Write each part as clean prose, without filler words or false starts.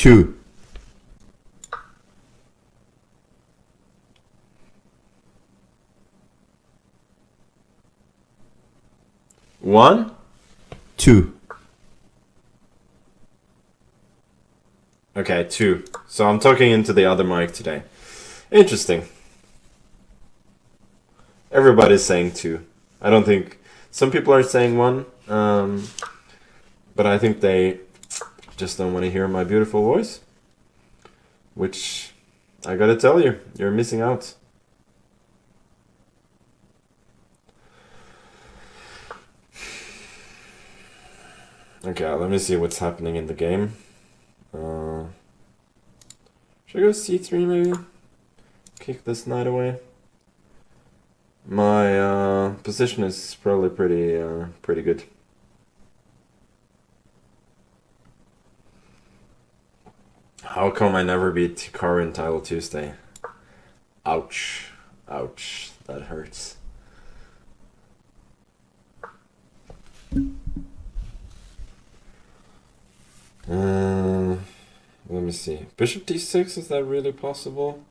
2. 1, 2. Okay, 2. So I'm talking into the other mic today. Interesting. Everybody's saying 2. I don't think... Some people are saying 1. But I think they just don't want to hear my beautiful voice. Which, I gotta tell you, you're missing out. Okay, let me see what's happening in the game. Should I go c3 maybe? Kick this knight away. My position is probably pretty good. How come I never beat Carlsen Title Tuesday? Ouch. Ouch. That hurts. Let me see. Bishop d6, is that really possible?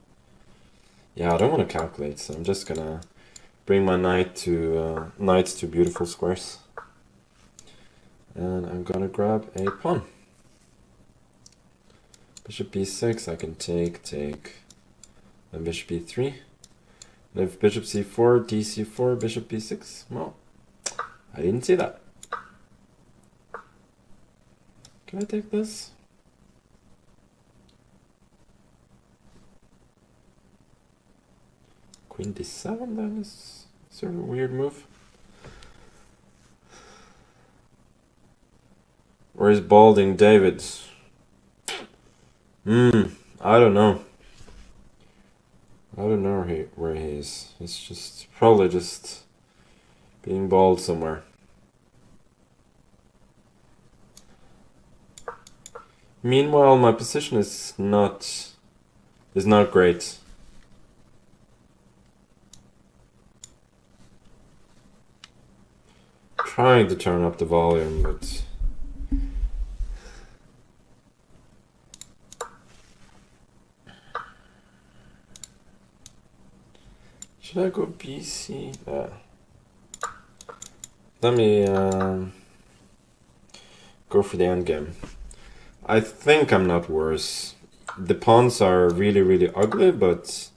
Yeah, I don't want to calculate, so I'm just gonna bring my knights to beautiful squares. And I'm gonna grab a pawn. Bishop b6, I can take, then bishop b3. And if bishop c4, dc4, bishop b6, well, I didn't see that. Can I take this? Queen d7, that is sort of a weird move. Or is balding David? I don't know. I don't know where he is. He's just probably just being bald somewhere. Meanwhile, my position is not great. Trying to turn up the volume, but should I go BC? Let me go for the endgame. I think I'm not worse. The pawns are really ugly, but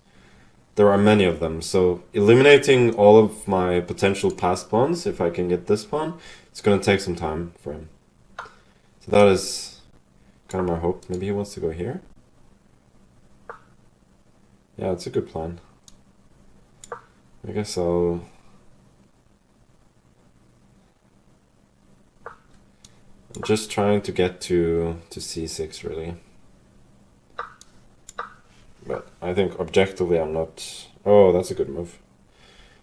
there are many of them. So eliminating all of my potential passed pawns, if I can get this pawn, it's gonna take some time for him. So that is kind of my hope. Maybe he wants to go here. Yeah, it's a good plan. I guess I'm just trying to get to c6 really. But I think objectively I'm not... Oh, that's a good move.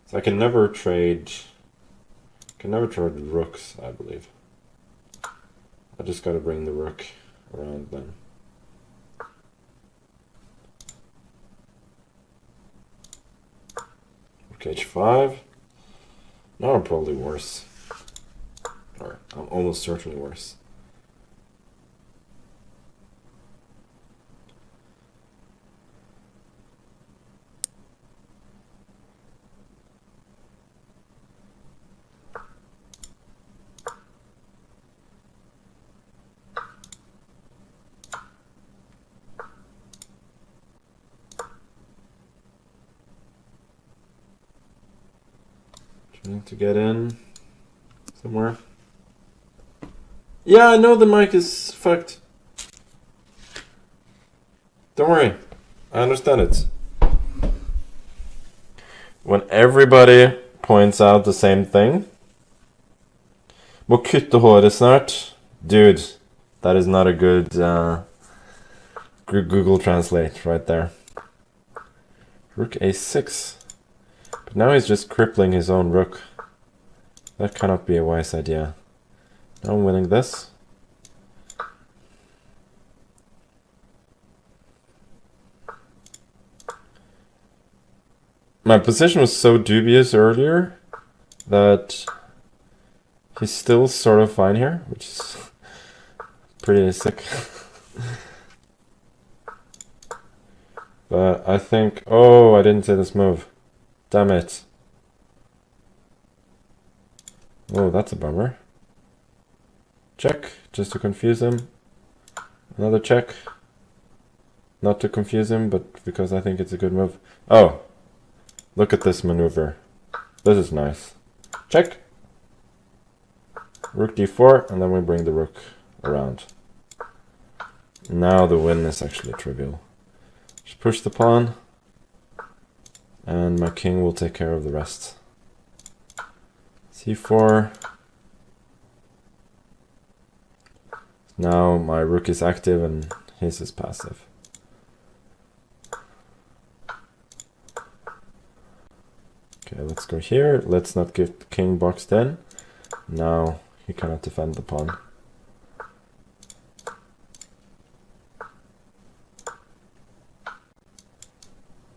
So I can never trade rooks, I believe. I just gotta bring the rook around then. Rook h5. Now I'm probably worse. Or I'm almost certainly worse. Trying to get in somewhere. Yeah, I know the mic is fucked. Don't worry. I understand it. When everybody points out the same thing. Må kutte håret snart. Dude, that is not a good Google Translate right there. Rook a6. But now he's just crippling his own rook. That cannot be a wise idea. Now I'm winning this. My position was so dubious earlier that he's still sort of fine here, which is pretty sick. But I think... Oh, I didn't say this move. Damn it. Oh, that's a bummer. Check, just to confuse him. Another check. Not to confuse him, but because I think it's a good move. Oh, look at this maneuver. This is nice. Check. Rook d4, and then we bring the rook around. Now the win is actually trivial. Just push the pawn, and my king will take care of the rest. c4. Now my rook is active and his is passive. Okay, let's go here. Let's not get the king boxed in. Now he cannot defend the pawn.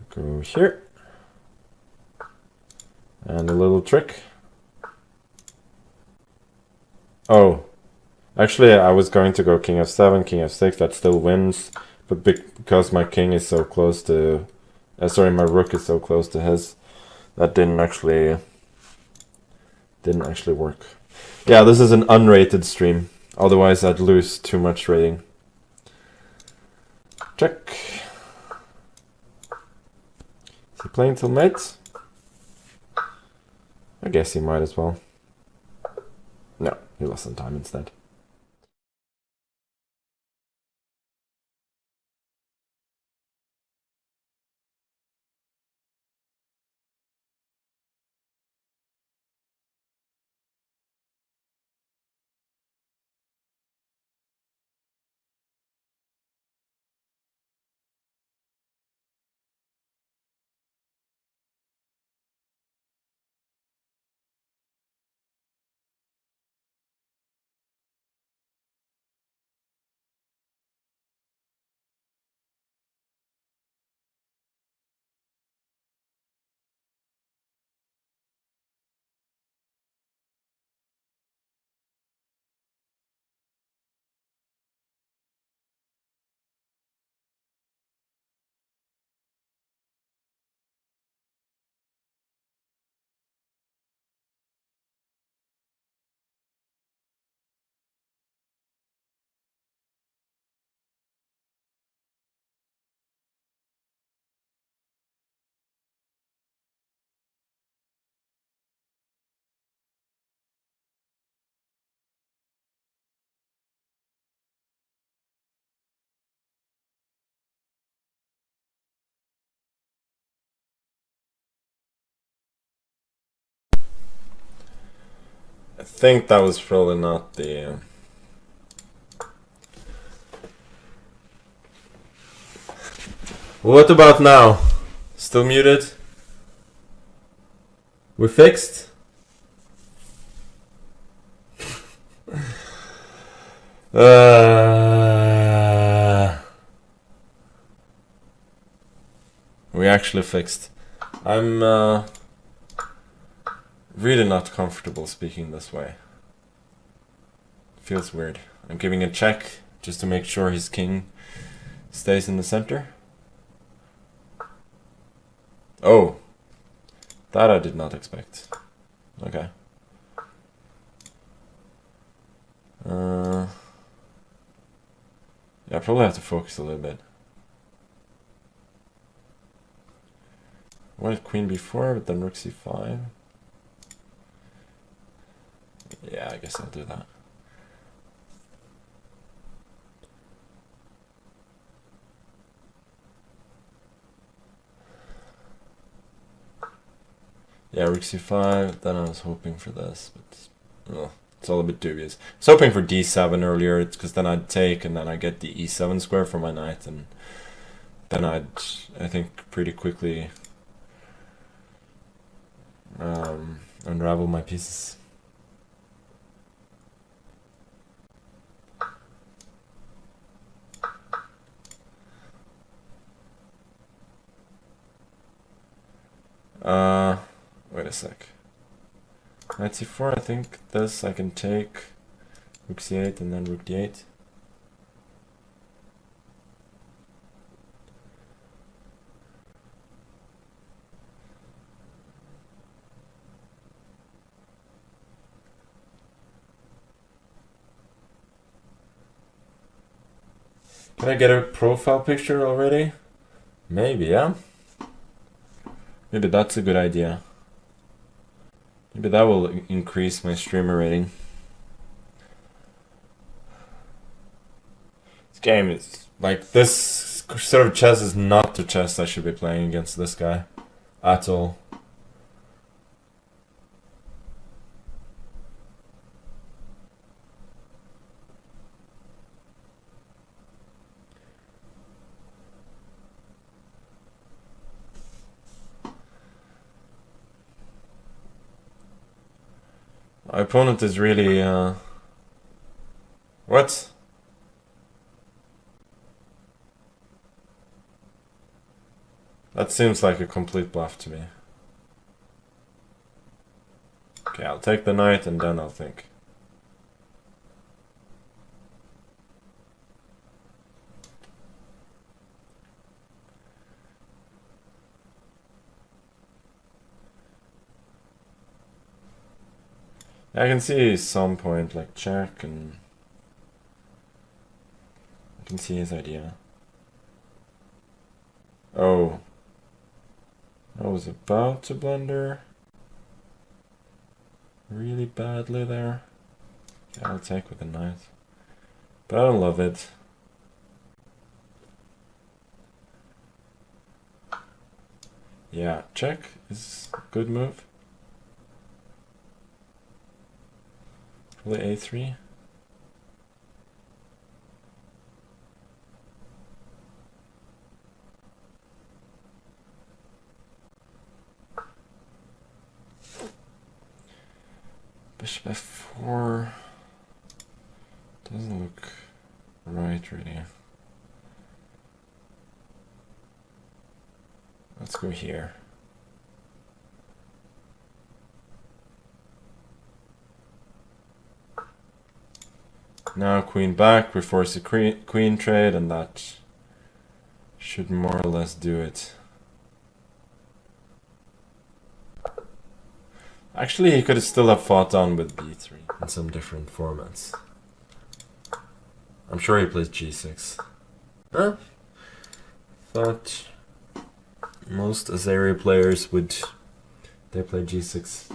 Go here. And a little trick. Oh, actually I was going to go king f7, king f6, that still wins. But because my king is so close to... sorry, my rook is so close to his, that didn't actually work. Yeah, this is an unrated stream. Otherwise I'd lose too much rating. Check. Is he playing till mate? I guess he might as well. No, he lost some time instead. I think that was probably not the... What about now? Still muted? We fixed? We actually fixed. I'm really not comfortable speaking this way. Feels weird. I'm giving a check just to make sure his king stays in the center. Oh, that I did not expect. Okay. Yeah, I probably have to focus a little bit. White queen b4, but then rook c5. Yeah, I guess I'll do that. Yeah, rook c5, then I was hoping for this, but it's all a bit dubious. I was hoping for d7 earlier, because then I'd take, and then I get the e7 square for my knight, and then I'd, I think, pretty quickly unravel my pieces. Wait a sec. Knight c4, I think this I can take. Rook c8 and then rook d8. Can I get a profile picture already? Maybe, yeah? Maybe that's a good idea. Maybe that will increase my streamer rating. This game is like, this sort of chess is not the chess I should be playing against this guy at all. My opponent is really, what? That seems like a complete bluff to me. Okay, I'll take the knight and then I'll think. I can see some point like check, and I can see his idea. Oh, I was about to blunder really badly there. Yeah, I'll take with the knight, but I don't love it. Yeah, check is a good move. Probably a3. Bishop f4 doesn't look right, really. Let's go here. Now queen back, we force a queen trade, and that should more or less do it. Actually, he could still have fought on with b3 in some different formats. I'm sure he plays g6. Huh? Thought most Azeri players would... They play g6.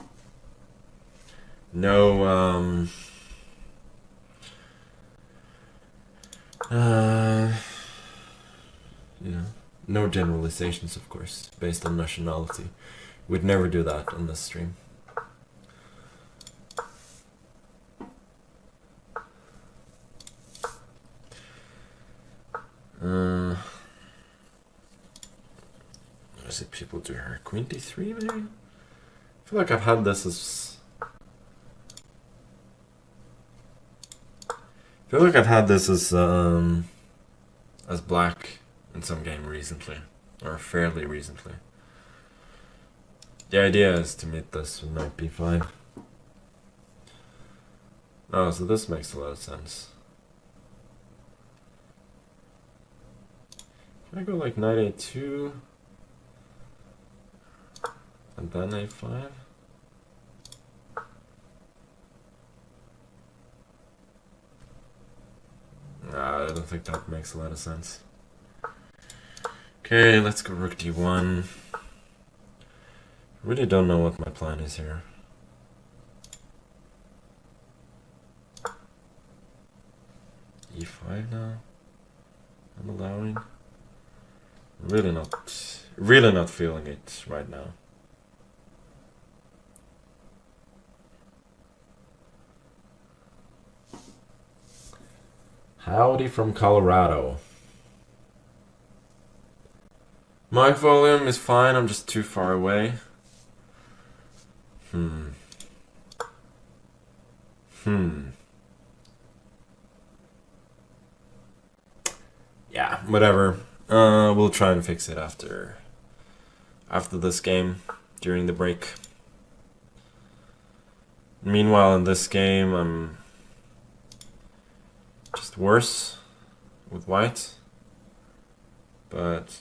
No, yeah, no generalizations, of course, based on nationality. We'd never do that on this stream. What is it people do here? Queen d3 maybe? I feel like I've had this as... as black in some game recently, or fairly recently. The idea is to meet this with knight b5. Oh, so this makes a lot of sense. Can I go like knight a2 and then a5? Nah, I don't think that makes a lot of sense. Okay, let's go rook d1. Really don't know what my plan is here. e5 now. I'm allowing. Really not feeling it right now. Howdy from Colorado. My volume is fine, I'm just too far away. Yeah, whatever. We'll try and fix it after this game, during the break. Meanwhile, in this game, I'm just worse with white, but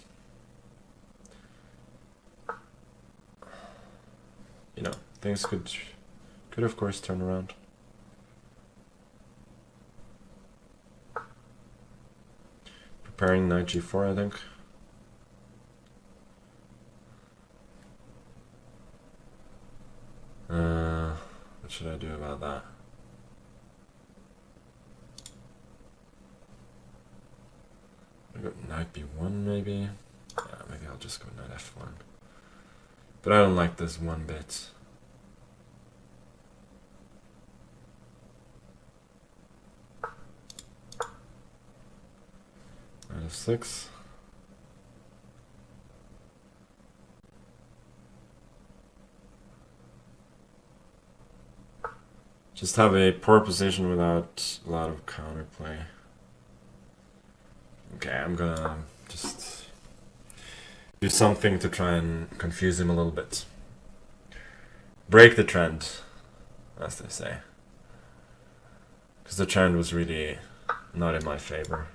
you know, things could of course turn around. preparing knight g4, I think. What should I do about that? I go knight b1 maybe? Yeah, maybe I'll just go knight f1. But I don't like this one bit. Knight f6. Just have a poor position without a lot of counterplay. Okay, I'm gonna just do something to try and confuse him a little bit. Break the trend, as they say. Because the trend was really not in my favor.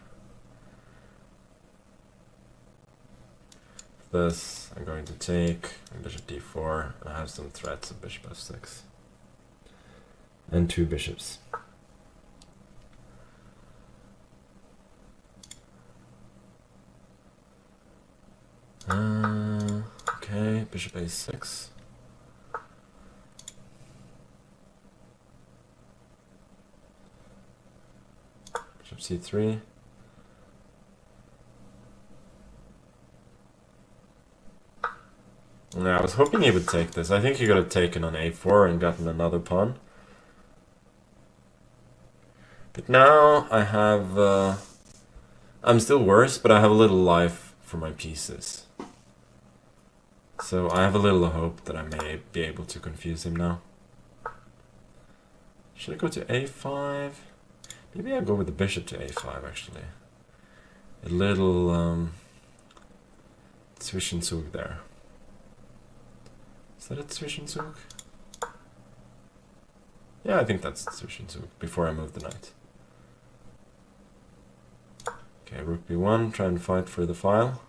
This, I'm going to take bishop d4, and I have some threats of bishop f6. And 2 bishops. Okay, bishop a6. Bishop c3. Yeah, I was hoping he would take this. I think he could have taken on a4 and gotten another pawn. But now I have... I'm still worse, but I have a little life for my pieces. So I have a little hope that I may be able to confuse him now. Should I go to a5? Maybe I'll go with the bishop to a5, actually. A little Zwischenzug there. Is that a Zwischenzug? Yeah, I think that's Zwischenzug, before I move the knight. Okay, rook b1, try and fight for the file.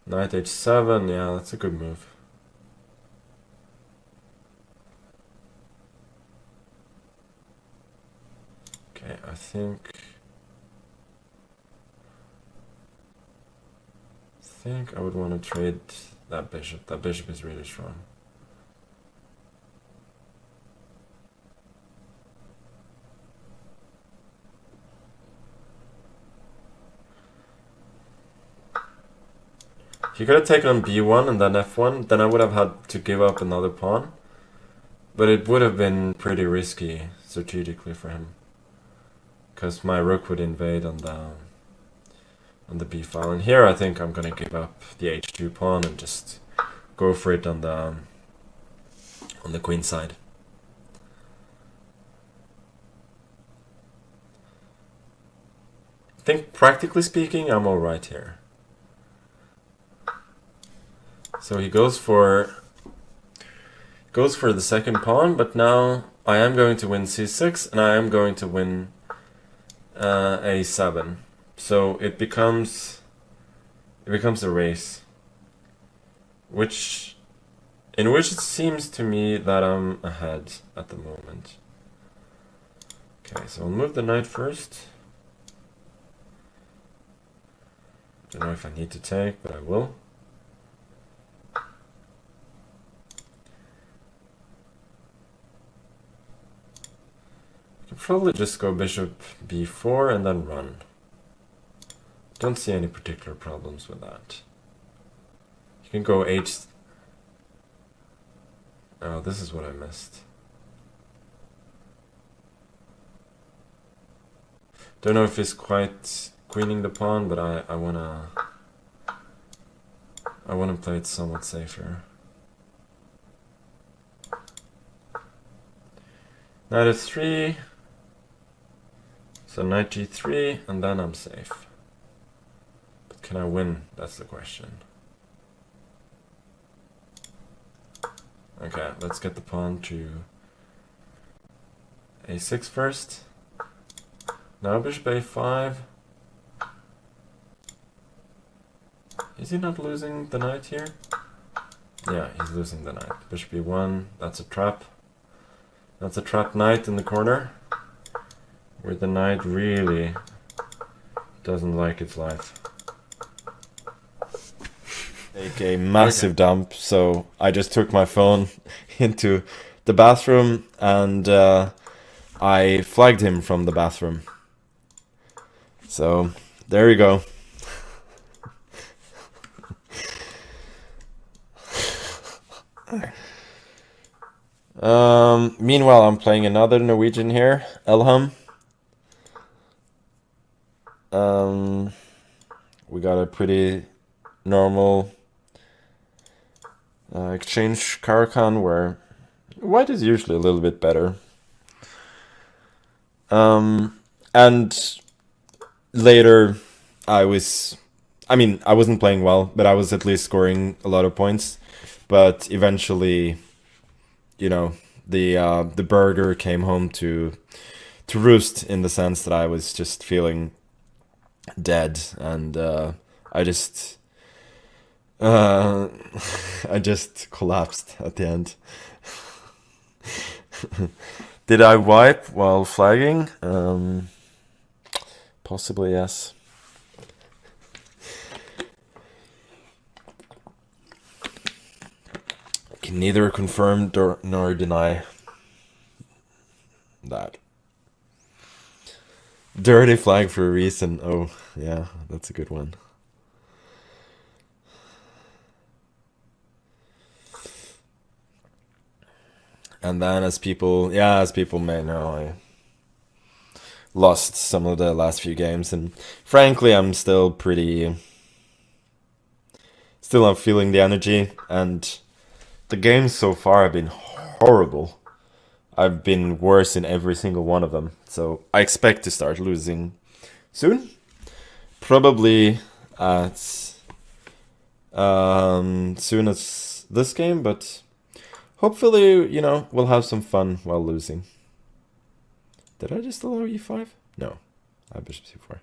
Knight h7, yeah, that's a good move. Okay, I think I would want to trade that bishop. That bishop is really strong. If he could have taken on b1 and then f1, then I would have had to give up another pawn. But it would have been pretty risky strategically for him. Because my rook would invade on the b file. And here I think I'm going to give up the h2 pawn and just go for it on the queen side. I think practically speaking I'm alright here. So he goes for the second pawn, but now I am going to win c6 and I am going to win a7. So it becomes a race, in which it seems to me that I'm ahead at the moment. Okay, so I'll move the knight first. Don't know if I need to take, but I will. Probably just go bishop b4 and then run. Don't see any particular problems with that. You can go h... Oh, this is what I missed. Don't know if he's quite queening the pawn, but I wanna play it somewhat safer. Knight f3. So knight g3, and then I'm safe. But can I win? That's the question. Okay, let's get the pawn to a6 first. Now bishop a5. Is he not losing the knight here? Yeah, he's losing the knight. Bishop e1, that's a trap. That's a trap knight in the corner, where the knight really doesn't like its life. Take a massive dump, so I just took my phone into the bathroom and I flagged him from the bathroom. So, there you go. Meanwhile, I'm playing another Norwegian here, Elham. We got a pretty normal exchange Caracan where white is usually a little bit better. And later, I wasn't playing well, but I was at least scoring a lot of points. But eventually, you know, the burger came home to roost, in the sense that I was just feeling dead, and I just I just collapsed at the end. Did I wipe while flagging? Possibly, yes. I can neither confirm nor deny that. Dirty flag for a reason. Oh, yeah, that's a good one. And then, as people may know, I lost some of the last few games, and frankly, I'm still not feeling the energy, and the games so far have been horrible. I've been worse in every single one of them, so I expect to start losing soon. Probably as soon as this game, but hopefully, we'll have some fun while losing. Did I just allow e5? No, I have bishop c4.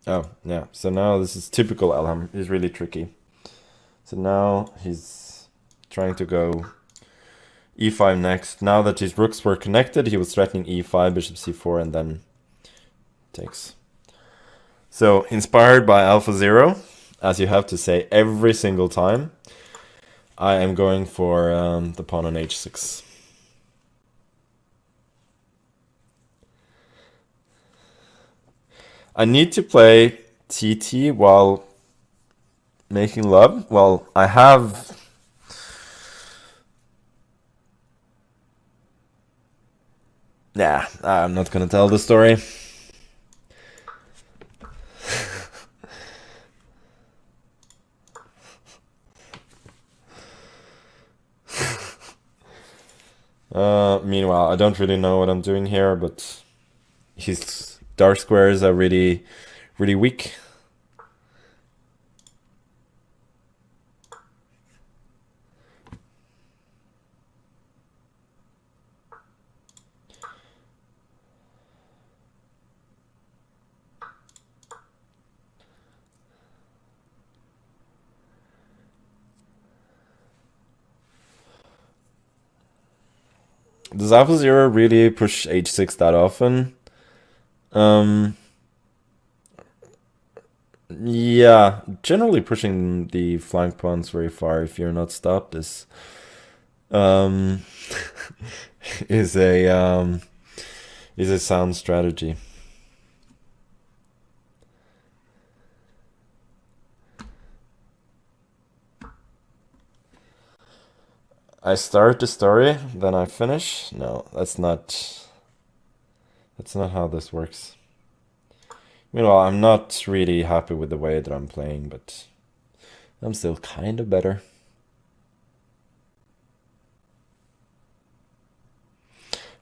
Oh, yeah. So now this is typical Elham. He's really tricky. So now he's trying to go e5 next. Now that his rooks were connected, he was threatening e5, bishop c4, and then takes. So, inspired by AlphaZero, as you have to say every single time, I am going for the pawn on h6. I need to play TT while making love. Well, I have... Nah, I'm not gonna tell the story. Meanwhile, I don't really know what I'm doing here, but his dark squares are really, really weak. Does AlphaZero really push h6 that often? Yeah, generally pushing the flank pawns very far if you're not stopped is is a sound strategy. I start the story, then I finish? No, that's not how this works. Meanwhile, I'm not really happy with the way that I'm playing, but I'm still kind of better.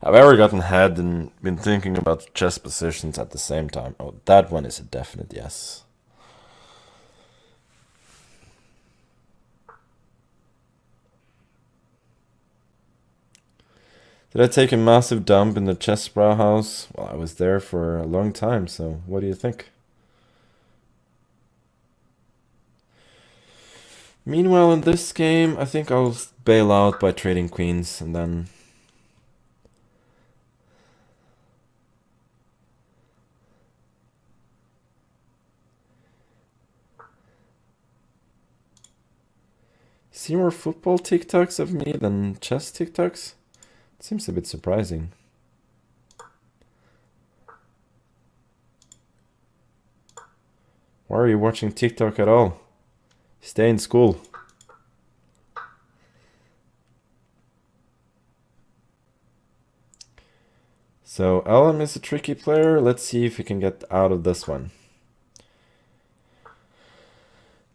I've ever gotten ahead and been thinking about chess positions at the same time? Oh, that one is a definite yes. Did I take a massive dump in the Chessbrow house? Well, I was there for a long time, so what do you think? Meanwhile, in this game, I think I'll bail out by trading queens and then... See more football TikToks of me than chess TikToks? It seems a bit surprising. Why are you watching TikTok at all? Stay in school. So LM is a tricky player. Let's see if he can get out of this one.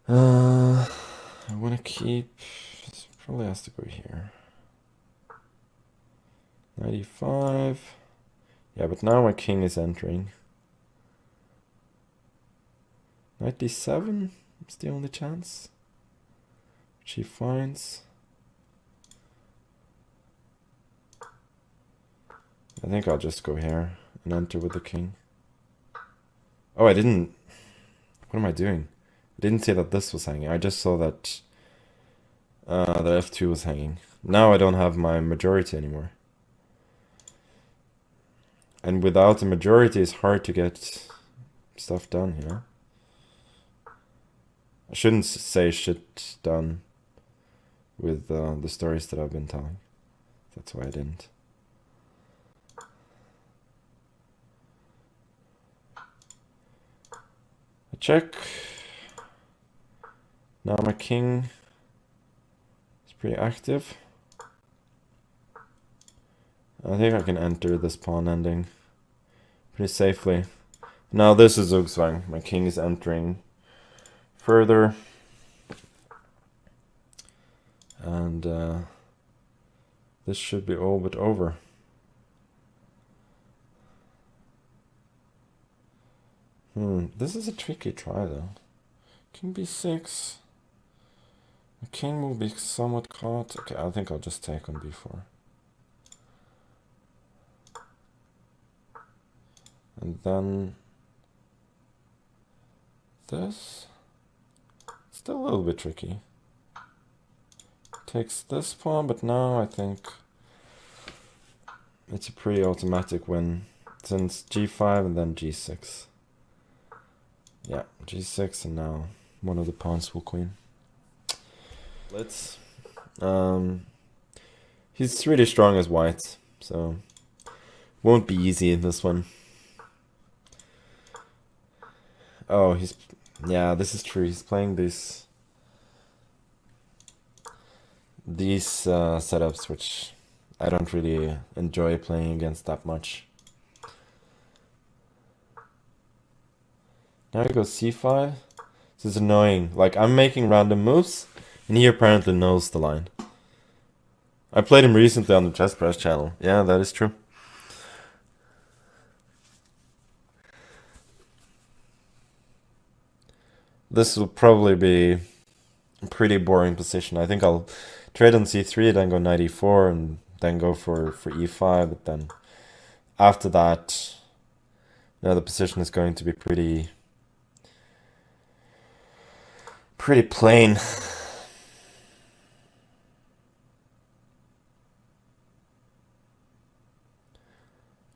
I want to keep... Probably has to go here. 95. Yeah, but now my king is entering. 97 is the only chance. Which he finds. I think I'll just go here and enter with the king. Oh, I didn't... What am I doing? I didn't see that this was hanging. I just saw that the f2 was hanging. Now I don't have my majority anymore. And without a majority, it's hard to get stuff done here. I shouldn't say shit done with the stories that I've been telling. That's why I didn't. I check. Now my king is pretty active. I think I can enter this pawn ending pretty safely. Now this is Zugzwang. My king is entering further. And this should be all but over. This is a tricky try though. King b6. The king will be somewhat caught. Okay, I think I'll just take on b4. And then this. Still a little bit tricky. Takes this pawn, but now I think it's a pretty automatic win. Since g5 and then g6. Yeah, g6 and now one of the pawns will queen. Let's... he's really strong as white, so won't be easy in this one. Oh, he's... Yeah, this is true. He's playing these setups, which I don't really enjoy playing against that much. Now he goes c5. This is annoying. Like, I'm making random moves, and he apparently knows the line. I played him recently on the Chess Press channel. Yeah, that is true. This will probably be a pretty boring position. I think I'll trade on c3, then go knight e4, and then go for e5. But then after that, the position is going to be pretty plain.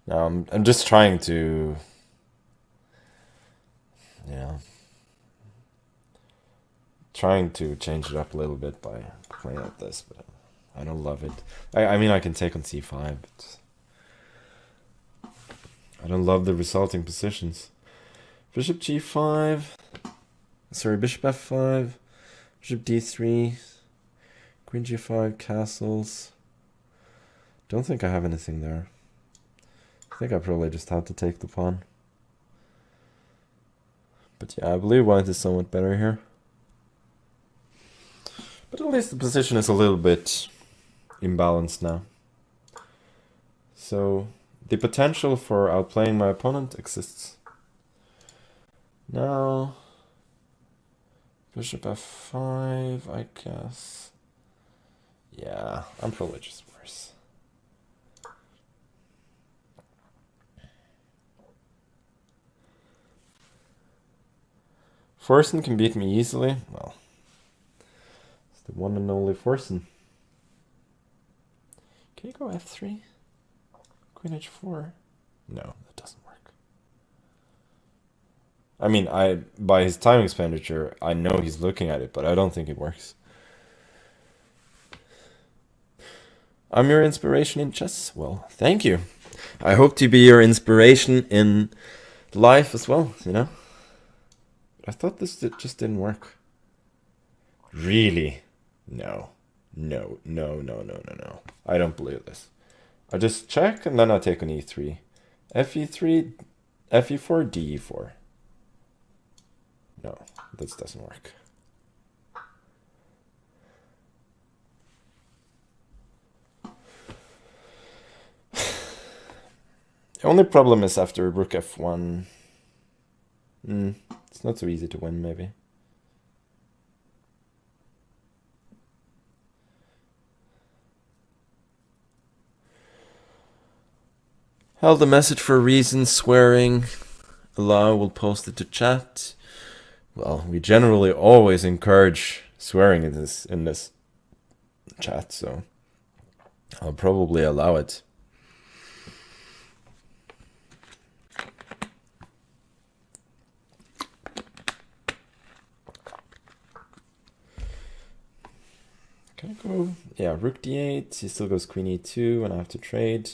Now I'm just trying to, trying to change it up a little bit by playing like this, but I don't love it. I mean, I can take on c5, but I don't love the resulting positions. Bishop g5, sorry, bishop f5, bishop d3, queen g5, castles. Don't think I have anything there. I think I probably just have to take the pawn. But yeah, I believe white is somewhat better here. But at least the position is a little bit imbalanced now. So the potential for outplaying my opponent exists. Now, bishop f5, I guess. Yeah, I'm probably just worse. Forsen can beat me easily. Well, it's the one and only Forsen. Can you go f3? Queen h4? No, that doesn't work. I mean, by his time expenditure, I know he's looking at it, but I don't think it works. I'm your inspiration in chess. Well, thank you. I hope to be your inspiration in life as well, you know? I thought this just didn't work. Really? No. No. I don't believe this. I just check and then I take on e3. fe3, fe4, de4. No, this doesn't work. The only problem is after rook f1. It's not so easy to win, maybe. Held the message for a reason, swearing. Allow, we'll post it to chat. Well, we generally always encourage swearing in this chat, so I'll probably allow it. Can I go? Yeah, rook d8. He still goes queen e2, and I have to trade.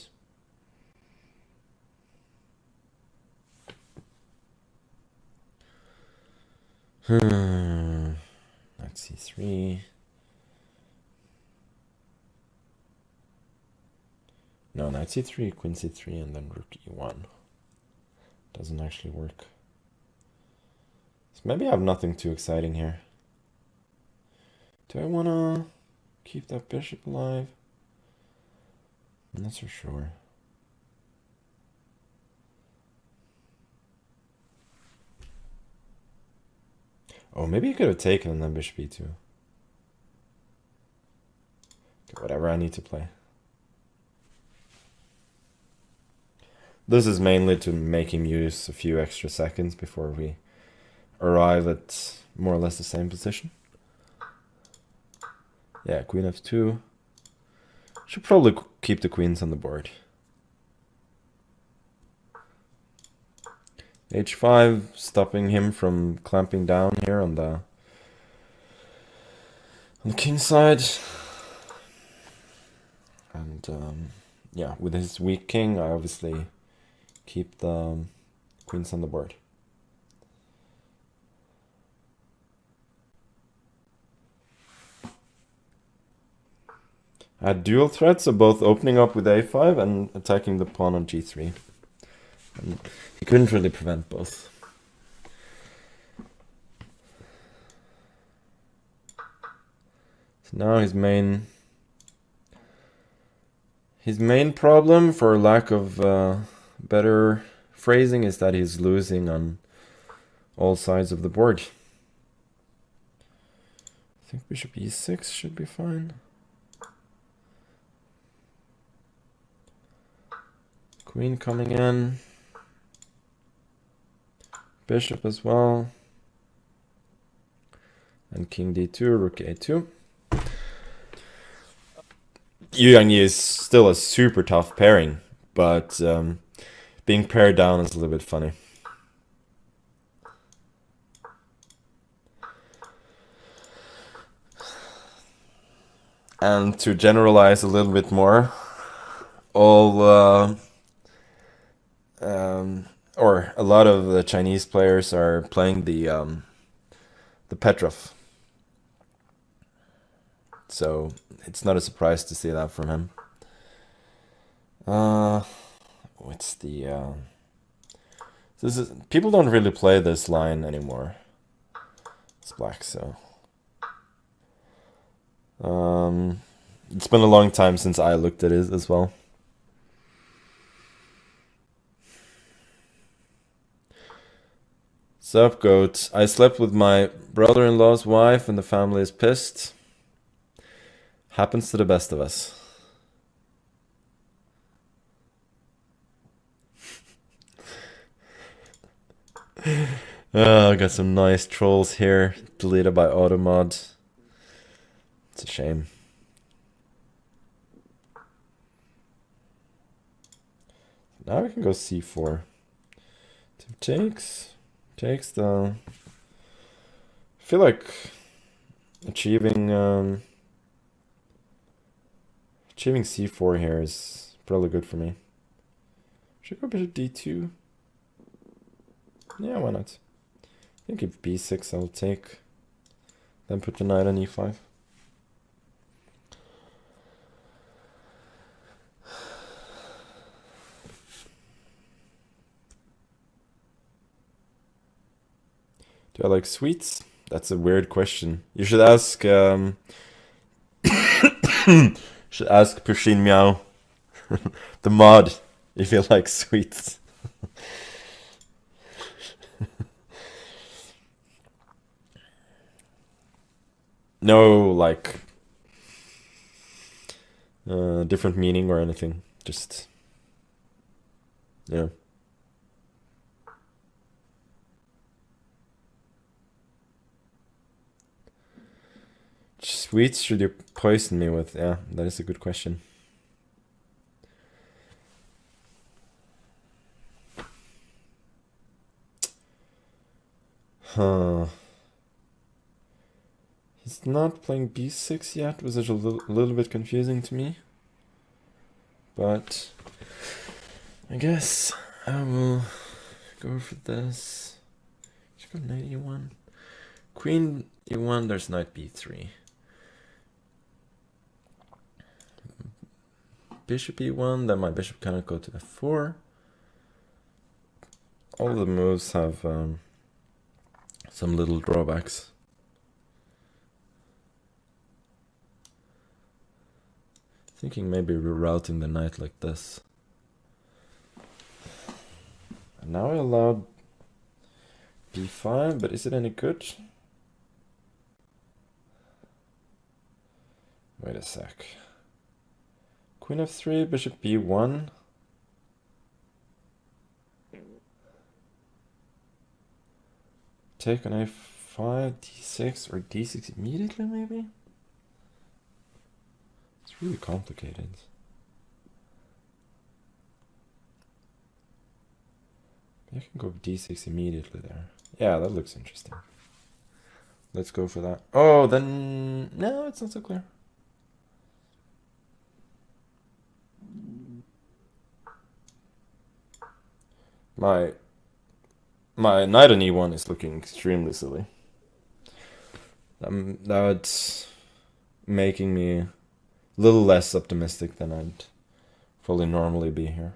Knight c3. No, knight c3, queen c3, and then rook e1. Doesn't actually work. So maybe I have nothing too exciting here. Do I want to keep that bishop alive? I'm not so sure. Oh, maybe you could have taken and then bishop e2. Okay, whatever, I need to play. This is mainly to make him use a few extra seconds before we arrive at more or less the same position. Yeah, queen f2. Should probably keep the queens on the board. h5, stopping him from clamping down here on the king side. And yeah, with his weak king, I obviously keep the queens on the board. I had dual threats of both opening up with a5 and attacking the pawn on g3. And he couldn't really prevent both. So now his main problem, for lack of better phrasing, is that he's losing on all sides of the board. I think bishop e6 should be fine. Queen coming in. Bishop as well. And king d2, rook a2. Yu Yang is still a super tough pairing, but being paired down is a little bit funny. And to generalize a little bit more, or a lot of the Chinese players are playing the Petrov. So it's not a surprise to see that from him. What's the people don't really play this line anymore. It's black, so it's been a long time since I looked at it as well. Sup, goat. I slept with my brother-in-law's wife and the family is pissed. Happens to the best of us. Oh, I got some nice trolls here, deleted by automod. It's a shame. Now we can go c4. Takes the... I feel like achieving c4 here is probably good for me. Should I go bishop d2? Yeah, why not? I think if b6 I'll take. Then put the knight on e5. Do I like sweets? That's a weird question. You should ask should ask Pushin Meow, the mod, if you like sweets. No, like different meaning or anything. Just yeah. Sweets should you poison me with? Yeah, that is a good question. Huh. He's not playing b6 yet, was a little bit confusing to me. But I guess I will go for this. Should go knight e1. Queen e1, there's knight b3. Bishop e1, then my bishop cannot go to f4. All the moves have some little drawbacks. Thinking maybe rerouting the knight like this. And now I allowed b5, but is it any good? Wait a sec. Queen f3, bishop b1. Take on a5, d6, or d6 immediately, maybe? It's really complicated. I can go d6 immediately there. Yeah, that looks interesting. Let's go for that. Oh, then... No, it's not so clear. My knight on e1 is looking extremely silly. That's making me a little less optimistic than I'd probably normally be here.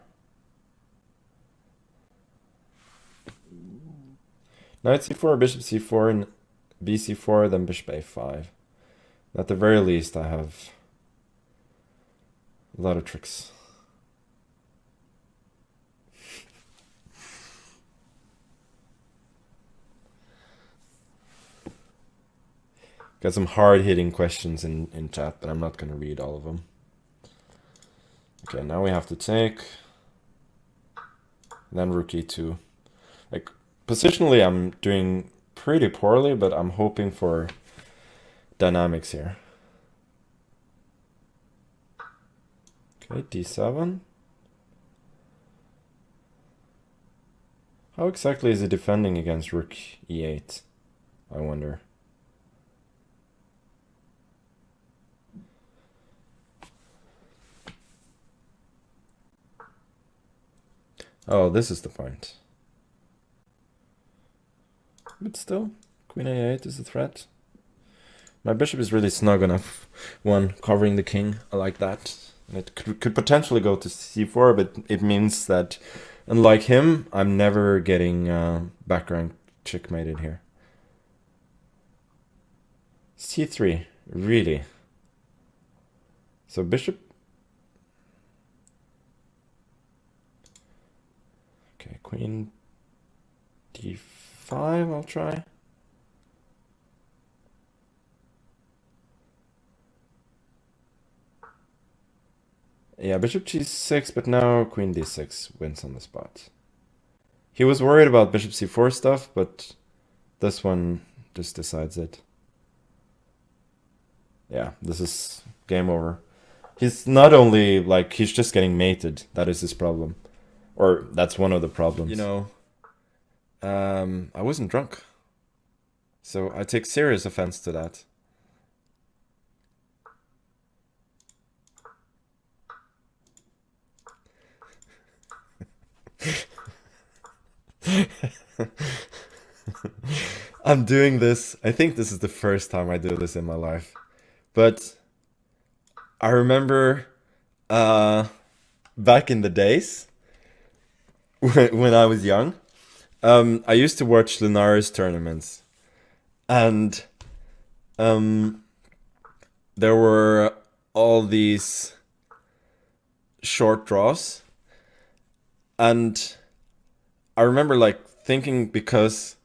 Knight c4, bishop c4, and bc4, then bishop a5. At the very least, I have a lot of tricks. Got some hard-hitting questions in chat, but I'm not going to read all of them. Okay, now we have to take. Then rook e2. Like, positionally, I'm doing pretty poorly, but I'm hoping for dynamics here. Okay, d7. How exactly is he defending against rook e8? I wonder. Oh, this is the point. But still, queen a8 is a threat. My bishop is really snug enough. One, covering the king. I like that. And it could potentially go to c4, but it means that, unlike him, I'm never getting background checkmated here. c3, really? So bishop... Okay, queen d5, I'll try. Yeah, bishop g6, but now queen d6 wins on the spot. He was worried about bishop c4 stuff, but This one just decides it. Yeah, this is game over. He's not only, like, he's just getting mated. That is his problem. Or that's one of the problems. You know, I wasn't drunk. So I take serious offense to that. I'm doing this. I think this is the first time I do this in my life. But I remember back in the days when I was young, I used to watch Lunaris tournaments. And there were all these short draws. And I remember like thinking, because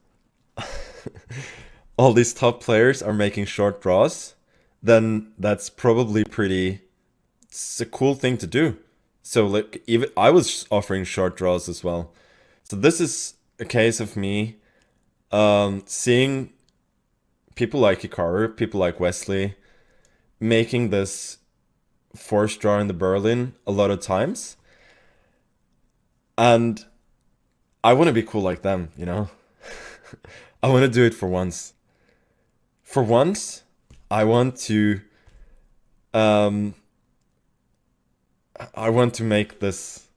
all these top players are making short draws, then that's probably it's a cool thing to do. So like, even I was offering short draws as well. So this is a case of me seeing people like Hikaru, people like Wesley, making this forced draw in the Berlin a lot of times. And I want to be cool like them, you know? I want to do it for once. For once, I want to make this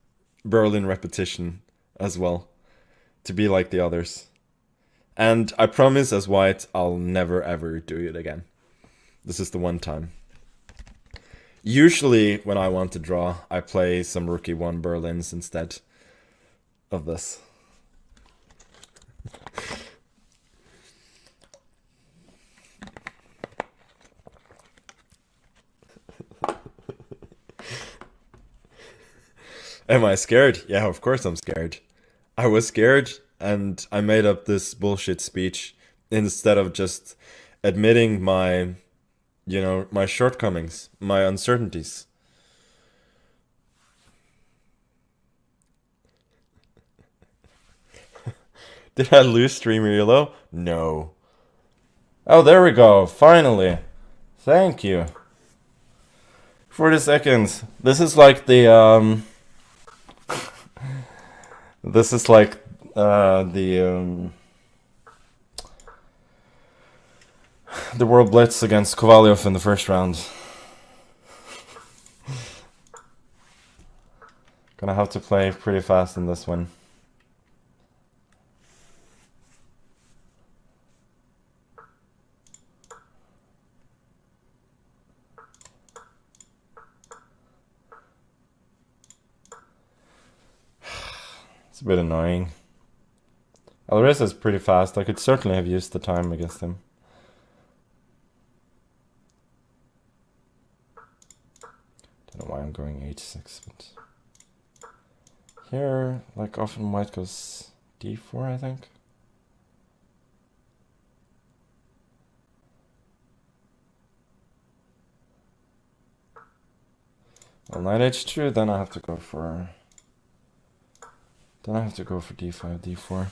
Berlin repetition as well, to be like the others. And I promise as White, I'll never ever do it again. This is the one time. Usually when I want to draw, I play some Rookie 1 Berlins instead of this. Am I scared? Yeah, of course I'm scared. I was scared, and I made up this bullshit speech instead of just admitting my, my shortcomings, my uncertainties. Did I lose Streamer Yellow? No. Oh, there we go. Finally. Thank you. 40 seconds. This is like the, This is like the World Blitz against Kovalyov in the first round. Gonna have to play pretty fast in this one. It's a bit annoying. Alvarez is pretty fast. I could certainly have used the time against him. Don't know why I'm going h6, but here, like, often white goes d4, I think. Well, knight h2, then I have to go for... Then I have to go for d5, d4.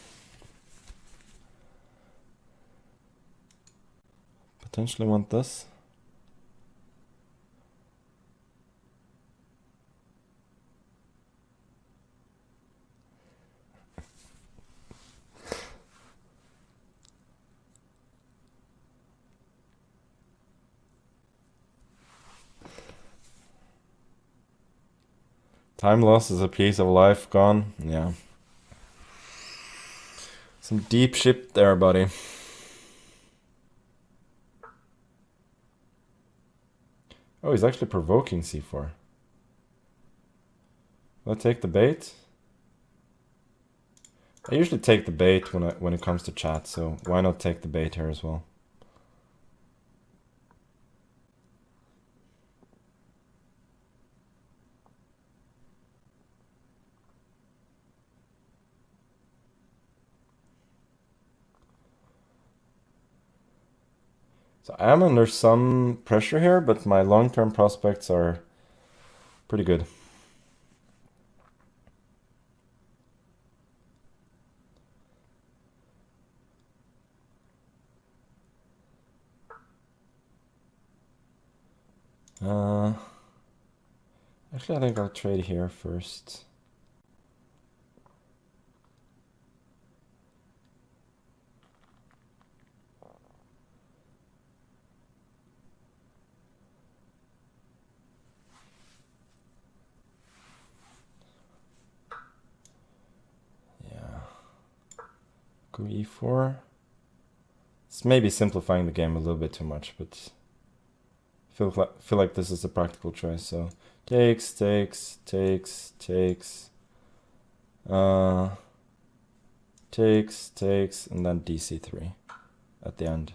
Potentially want this. Time lost is a piece of life gone. Yeah. Some deep shit there, buddy. Oh, he's actually provoking c4. Will I take the bait? I usually take the bait when it comes to chat, so why not take the bait here as well? So I am under some pressure here, but my long-term prospects are pretty good. Actually, I think I'll trade here first. Go e4. It's maybe simplifying the game a little bit too much, but feel like this is a practical choice. So takes, takes, takes, takes, takes, takes, and then dc3 at the end,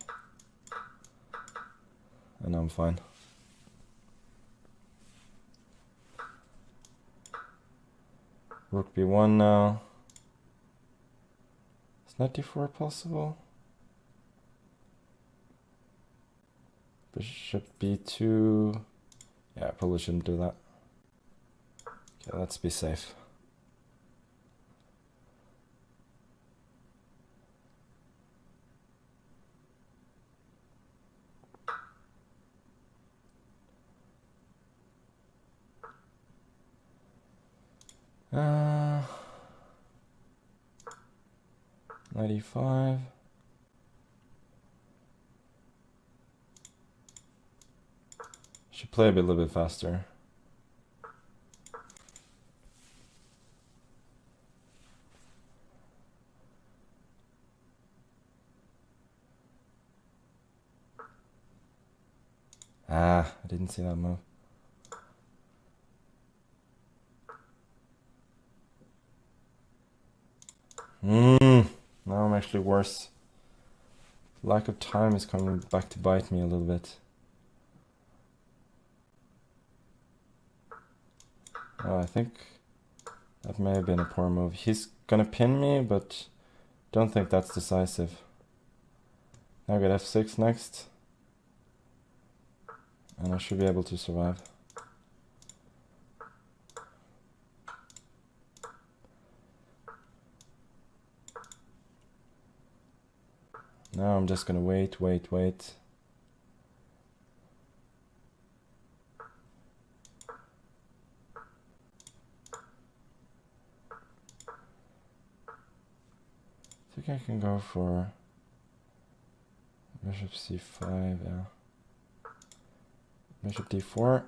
and I'm fine. Rook b1 now. Is knight d4 possible? Bishop b2. Yeah, I probably shouldn't do that. Okay, let's be safe. Uh, 95. Should play a little bit faster. Ah, I didn't see that move. Now I'm actually worse. Lack of time is coming back to bite me a little bit. Oh, I think that may have been a poor move. He's gonna pin me, but don't think that's decisive. Now I got f6 next. And I should be able to survive. Now I'm just gonna wait. I think I can go for bishop c5, yeah. Bishop d4.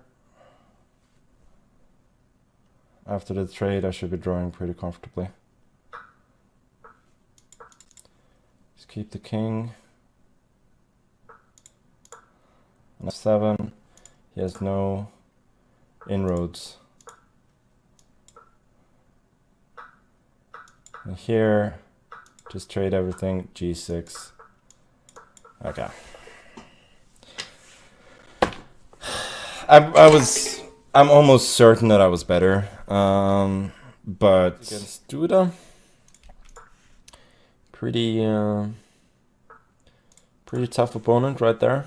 After the trade, I should be drawing pretty comfortably. Just keep the king. And f7. He has no inroads. And here, just trade everything. g6. Okay. I'm almost certain that I was better, but against Duda, pretty tough opponent right there.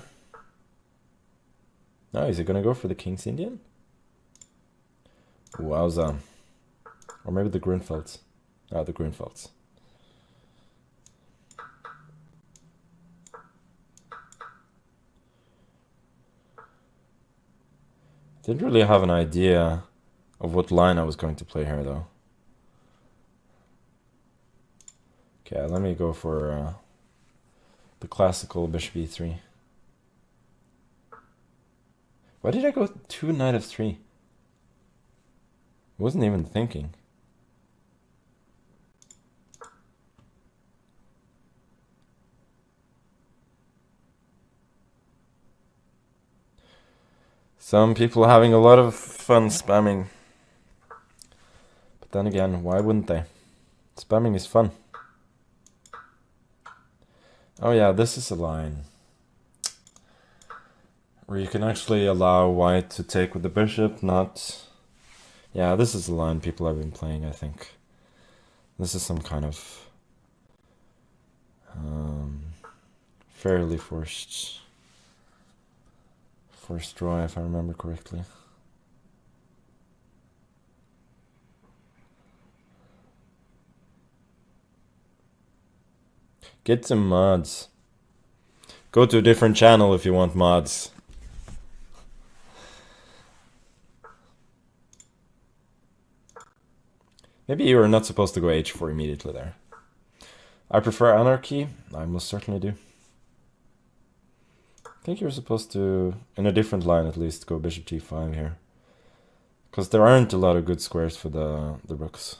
Now, is he gonna go for the King's Indian? Wowza. Or maybe the Grunfelds. Ah, the Grunfelds. Didn't really have an idea of what line I was going to play here, though. Okay, let me go for the classical bishop e3. Why did I go 2 knight f3? I wasn't even thinking. Some people are having a lot of fun spamming. But then again, why wouldn't they? Spamming is fun. Oh yeah, this is a line where you can actually allow white to take with the bishop, not... Yeah, this is a line people have been playing, I think. This is some kind of fairly forced draw, if I remember correctly. Get some mods. Go to a different channel if you want mods. Maybe you are not supposed to go h4 immediately there. I prefer anarchy. I most certainly do. I think you're supposed to, in a different line at least, go bishop g5 here. Because there aren't a lot of good squares for the rooks.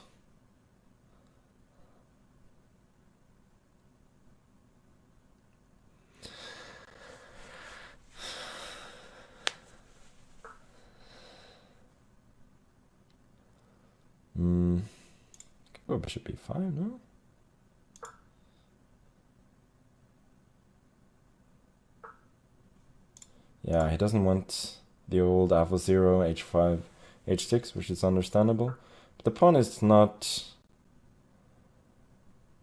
Go bishop b5, no? Yeah, he doesn't want the old alpha 0, h5, h6, which is understandable. But the pawn is not...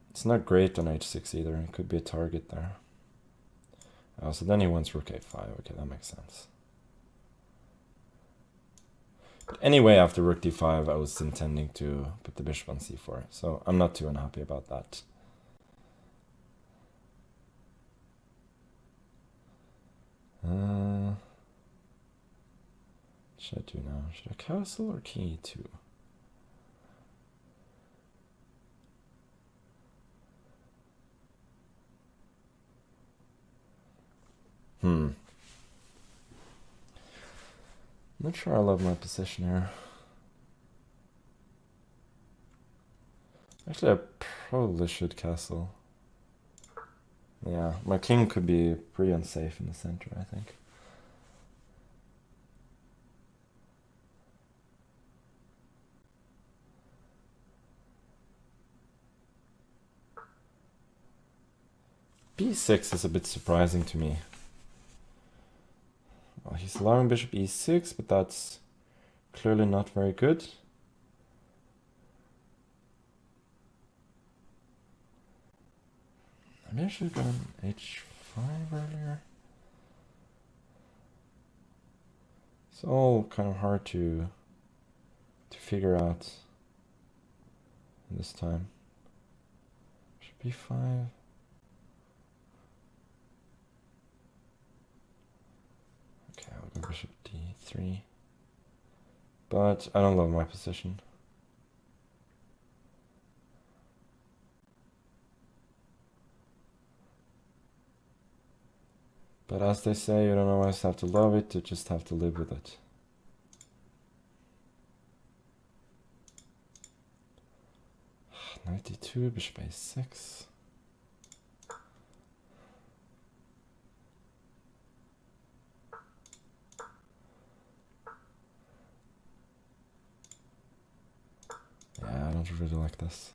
It's not great on h6 either. It could be a target there. Oh, so then he wants rook a5. Okay, that makes sense. But anyway, after rook d5, I was intending to put the bishop on c4. So I'm not too unhappy about that. Should I do now? Should I castle or king e2? I'm not sure I love my position here. Actually, I probably should castle. Yeah, my king could be pretty unsafe in the center, I think. b6 is a bit surprising to me. Well, he's allowing bishop e6, but that's clearly not very good. Maybe I should have gone h5 earlier. It's all kind of hard to figure out this time. Bishop b5. Okay, I'll go bishop d3. But I don't love my position. But as they say, you don't always have to love it, you just have to live with it. Knight d2, bishop a6. Yeah, I don't really like this.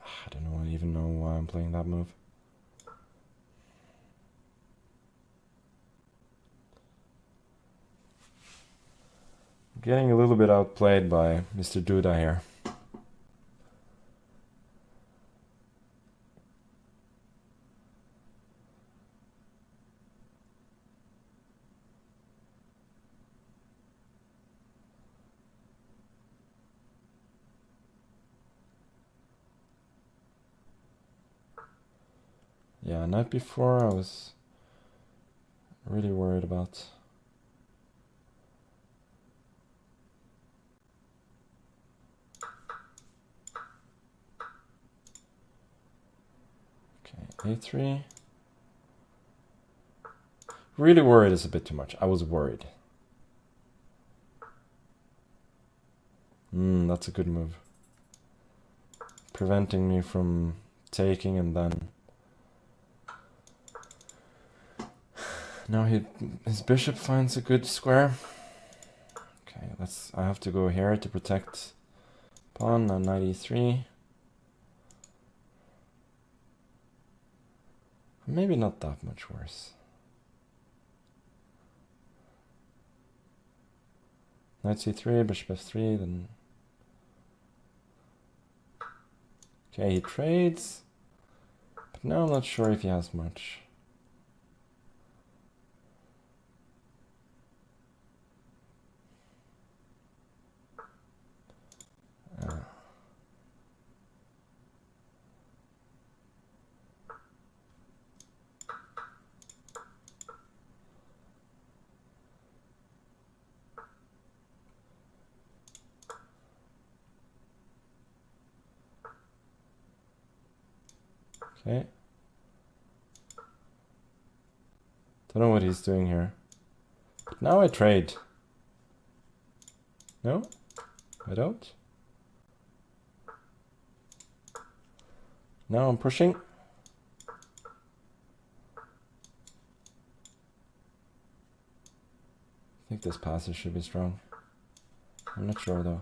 I don't even know why I'm playing that move. I'm getting a little bit outplayed by Mr. Duda here. Yeah, night before I was really worried about. Okay, a3. Really worried is a bit too much. I was worried. That's a good move. Preventing me from taking and then... Now his bishop finds a good square. Okay, I have to go here to protect pawn on knight e3. Maybe not that much worse. Knight c3, bishop f3, then... Okay, he trades. But now I'm not sure if he has much. Okay. Don't know what he's doing here. But now I trade. No? I don't? Now I'm pushing. I think this passage should be strong. I'm not sure though.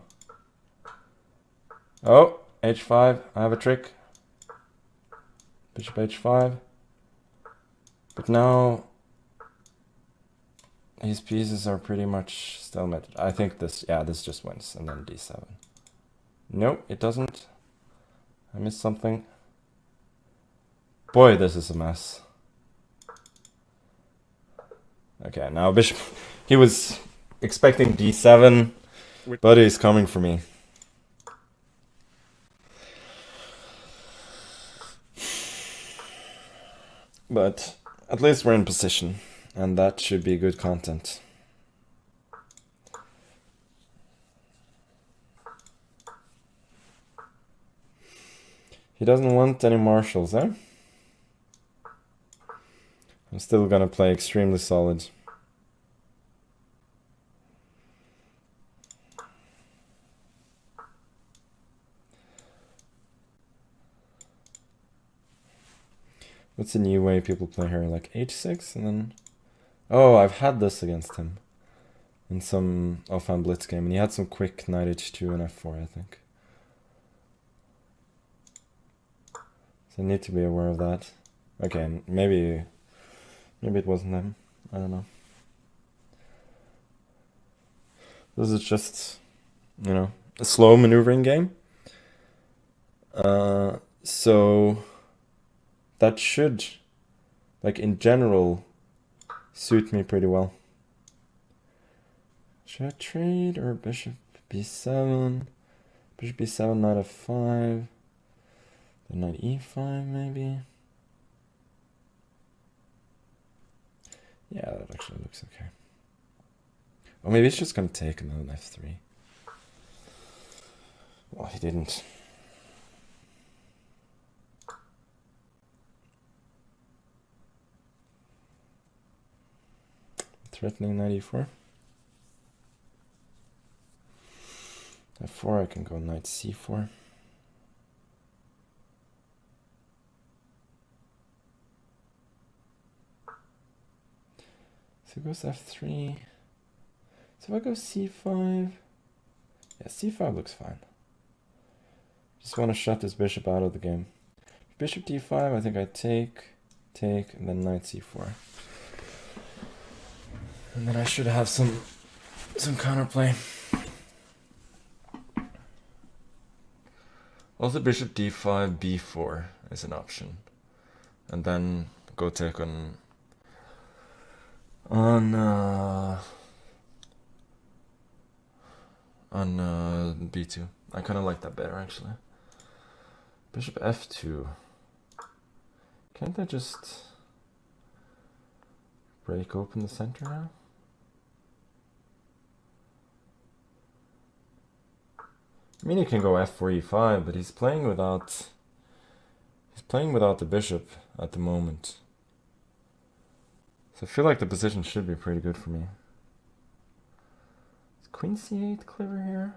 Oh, h5. I have a trick. Bishop h5. But now his pieces are pretty much stalemated. I think this, yeah, this just wins. And then d7. Nope, it doesn't. I missed something. Boy, this is a mess. Okay, now bishop. He was expecting d7, but he's coming for me. But at least we're in position, and that should be good content. He doesn't want any marshals, eh? I'm still gonna play extremely solid. What's the new way people play here? Like h6 and then... Oh, I've had this against him in some offhand blitz game, and he had some quick knight h2 and f4, I think. So I need to be aware of that. Okay, maybe it wasn't him. I don't know. This is just, you know, a slow maneuvering game. So that should, like in general, suit me pretty well. Should I trade or bishop b7? Bishop b7, knight f5. Then knight e5 maybe. Yeah, that actually looks okay. Or maybe it's just gonna take and then f3. Well, he didn't. Threatening knight e4. f4, I can go knight c4. So it goes f3. So if I go c5, yeah, c5 looks fine. Just want to shut this bishop out of the game. Bishop d5, I think I take, and then knight c4. And then I should have some counterplay. Also bishop d5, b4 is an option. And then go take on b2. I kind of like that better actually. Bishop f2. Can't I just break open the center now? I mean, he can go f4 e5, but he's playing without the bishop at the moment. So I feel like the position should be pretty good for me. Is queen c8 clever here?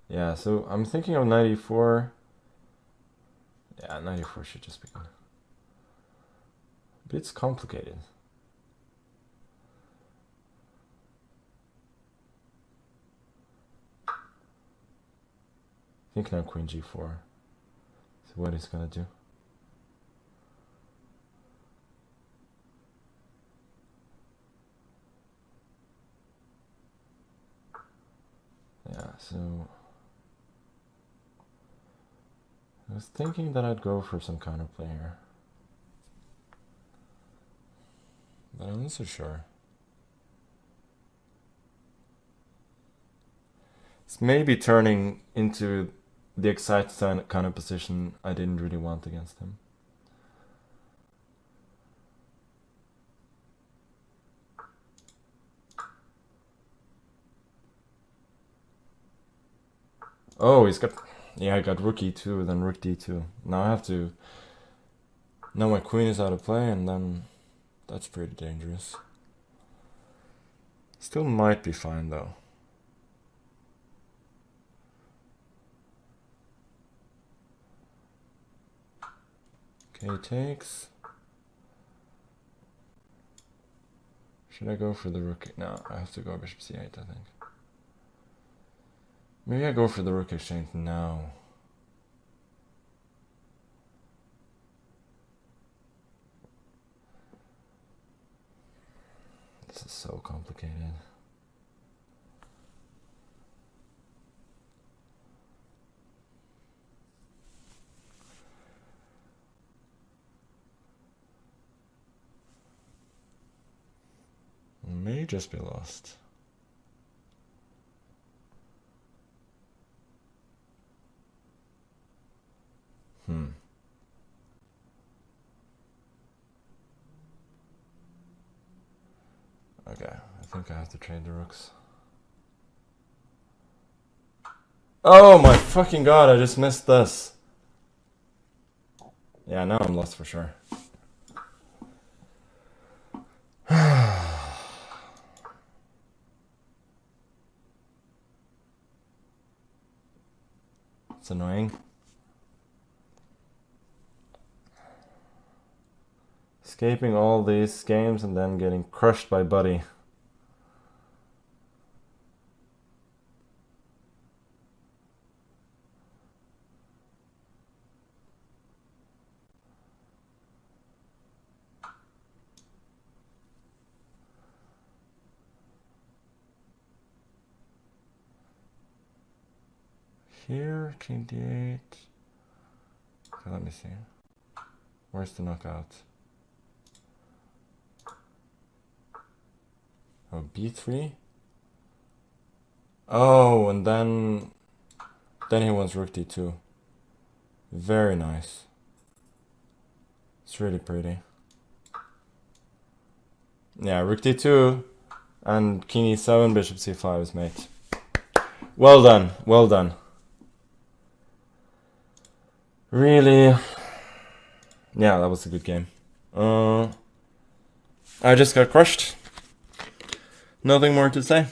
Yeah, so I'm thinking of knight e4. Yeah, knight e4 should just be good. But it's complicated. I think now queen g4. So what he's gonna do. Yeah, so I was thinking that I'd go for some counterplay here, but I'm not so sure. It's maybe turning into the exact kind of position I didn't really want against him. Oh, he's got... Yeah, I got rook e2, then rook d2. Now I have to... Now my queen is out of play, and then... That's pretty dangerous. Still might be fine, though. Okay, takes. Should I go for the rook? No, I have to go bishop c8, I think. Maybe I go for the rook exchange now. This is so complicated. May just be lost. Okay, I think I have to trade the rooks. Oh my fucking god, I just missed this. Yeah, now I'm lost for sure. It's annoying. Escaping all these games and then getting crushed by Buddy. Here, king d8. Okay, let me see. Where's the knockout? Oh, b3? Oh, and then he wants rook d2. Very nice. It's really pretty. Yeah, rook d2 and king e7, bishop c5 is mate. Well done, well done. Really? Yeah, that was a good game. I just got crushed. Nothing more to say.